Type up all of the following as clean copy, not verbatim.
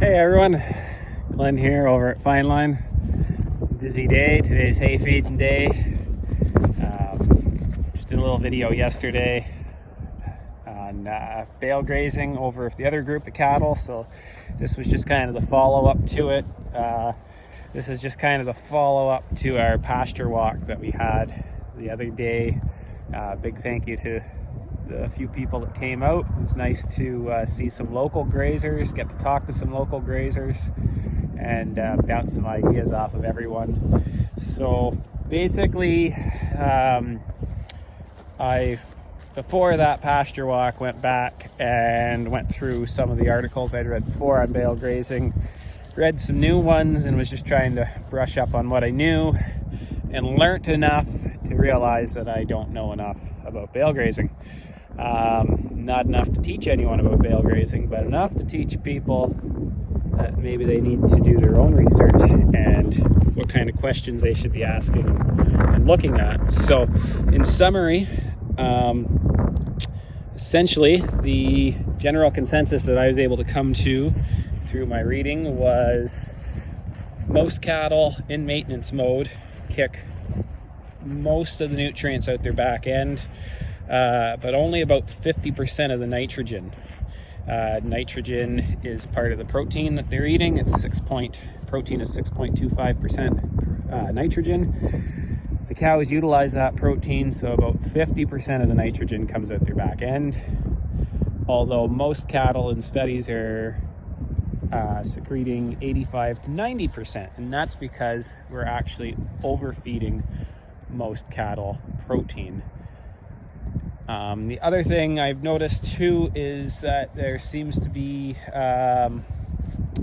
Hey everyone, Glenn here over at Fine Line. Busy day, today's hay feeding day. Just did a little video yesterday on bale grazing over with the other group of cattle, so this was just kind of the follow-up to it. This is just kind of the follow-up to our pasture walk that we had the other day. Big thank you to the few people that came out. It was nice to see some local grazers, get to talk to some local grazers, and bounce some ideas off of everyone. So basically, I before that pasture walk went back and went through some of the articles I'd read before on bale grazing, read some new ones, and was just trying to brush up on what I knew, and learnt enough to realize that I don't know enough about bale grazing. Not enough to teach anyone about bale grazing, but enough to teach people that maybe they need to do their own research and what kind of questions they should be asking and looking at. So in summary, essentially the general consensus that I was able to come to through my reading was most cattle in maintenance mode kick most of the nutrients out their back end, but only about 50% of the nitrogen. Nitrogen is part of the protein that they're eating. Protein is 6.25% nitrogen. The cows utilize that protein, so about 50% of the nitrogen comes out their back end. Although most cattle in studies are secreting 85 to 90%, and that's because we're actually overfeeding most cattle protein. The other thing I've noticed too is that there seems to be an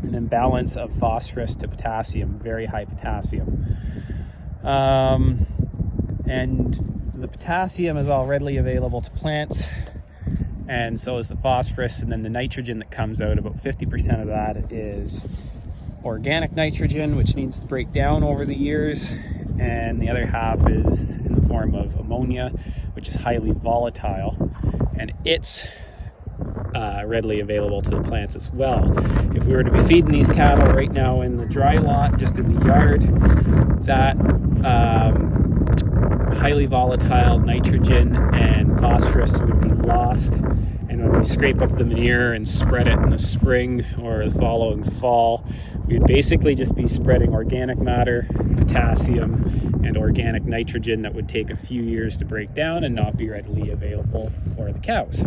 imbalance of phosphorus to potassium, very high potassium. And the potassium is all readily available to plants, and so is the phosphorus, and then the nitrogen that comes out, about 50% of that is organic nitrogen, which needs to break down over the years, and the other half is in the form of ammonia, which is highly volatile, and it's readily available to the plants as well. If we were to be feeding these cattle right now in the dry lot, just in the yard, that highly volatile nitrogen and phosphorus would be lost, and when we scrape up the manure and spread it in the spring or the following fall, we'd basically just be spreading organic matter, potassium, and organic nitrogen that would take a few years to break down and not be readily available for the cows.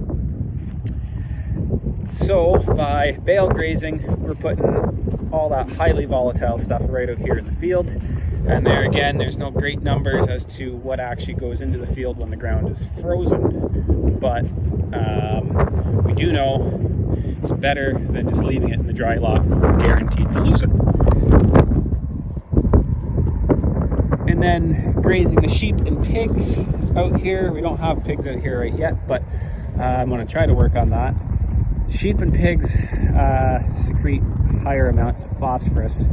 So by bale grazing, we're putting all that highly volatile stuff right out here in the field. And there again, there's no great numbers as to what actually goes into the field when the ground is frozen. But we do know it's better than just leaving it in the dry lot. We're guaranteed to lose it. And then grazing the sheep and pigs out here. We don't have pigs out here right yet, but I'm going to try to work on that. Sheep and pigs secrete higher amounts of phosphorus,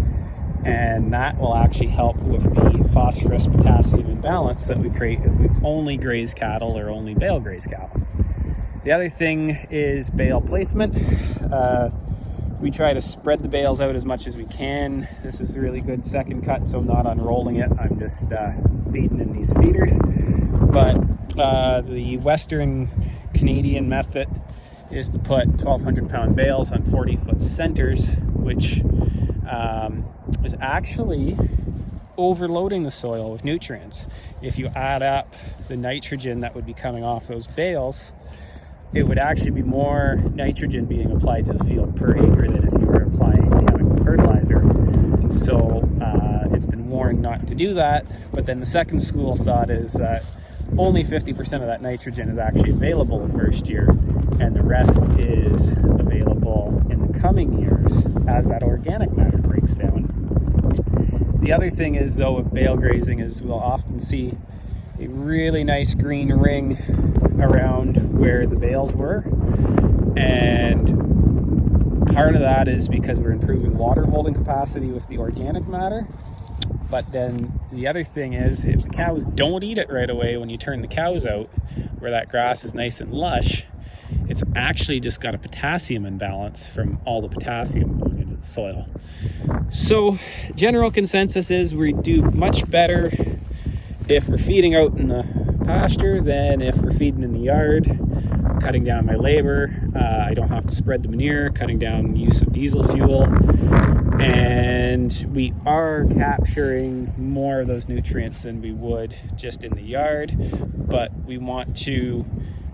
and that will actually help with the phosphorus potassium imbalance that we create if we only graze cattle or only bale graze cattle. The other thing is bale placement. We try to spread the bales out as much as we can. This is a really good second cut, so I'm not unrolling it. I'm just feeding in these feeders. But the Western Canadian method is to put 1,200 pound bales on 40-foot centers, which is actually overloading the soil with nutrients. If you add up the nitrogen that would be coming off those bales, it would actually be more nitrogen being applied to the field per acre than if you were applying chemical fertilizer. So it's been warned not to do that, but then the second school of thought is that only 50% of that nitrogen is actually available the first year, and the rest is available in the coming years as that organic matter breaks down. The other thing is, though, with bale grazing is we'll often see a really nice green ring around where the bales were, and part of that is because we're improving water holding capacity with the organic matter. But then the other thing is, if the cows don't eat it right away when you turn the cows out, where that grass is nice and lush, it's actually just got a potassium imbalance from all the potassium going into soil. So general consensus is we do much better if we're feeding out in the pasture than if we're feeding in the yard. Cutting down my labor, I don't have to spread the manure, cutting down use of diesel fuel, and we are capturing more of those nutrients than we would just in the yard. But we want to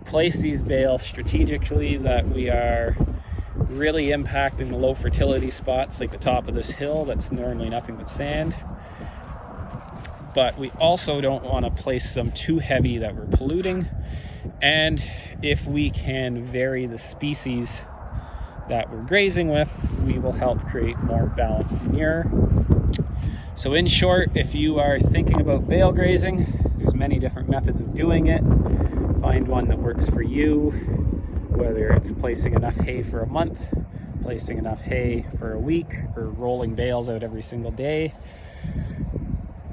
place these bales strategically that we are really impacting the low fertility spots like the top of this hill that's normally nothing but sand. But we also don't want to place them too heavy that we're polluting. And if we can vary the species that we're grazing with, we will help create more balanced manure. So in short, if you are thinking about bale grazing, there's many different methods of doing it. Find one that works for you, whether it's placing enough hay for a month, placing enough hay for a week, or rolling bales out every single day.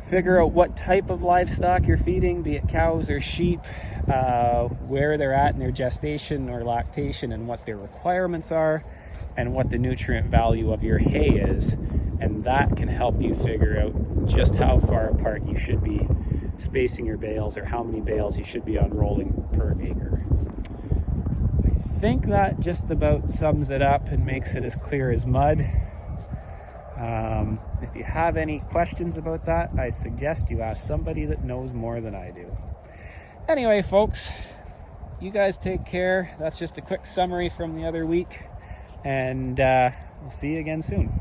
Figure out what type of livestock you're feeding, be it cows or sheep, where they're at in their gestation or lactation, and what their requirements are, and what the nutrient value of your hay is. And that can help you figure out just how far apart you should be spacing your bales, or how many bales you should be unrolling per acre. I think that just about sums it up and makes it as clear as mud. If you have any questions about that, I suggest you ask somebody that knows more than I do. Anyway, folks, you guys take care. That's just a quick summary from the other week, and we'll see you again soon.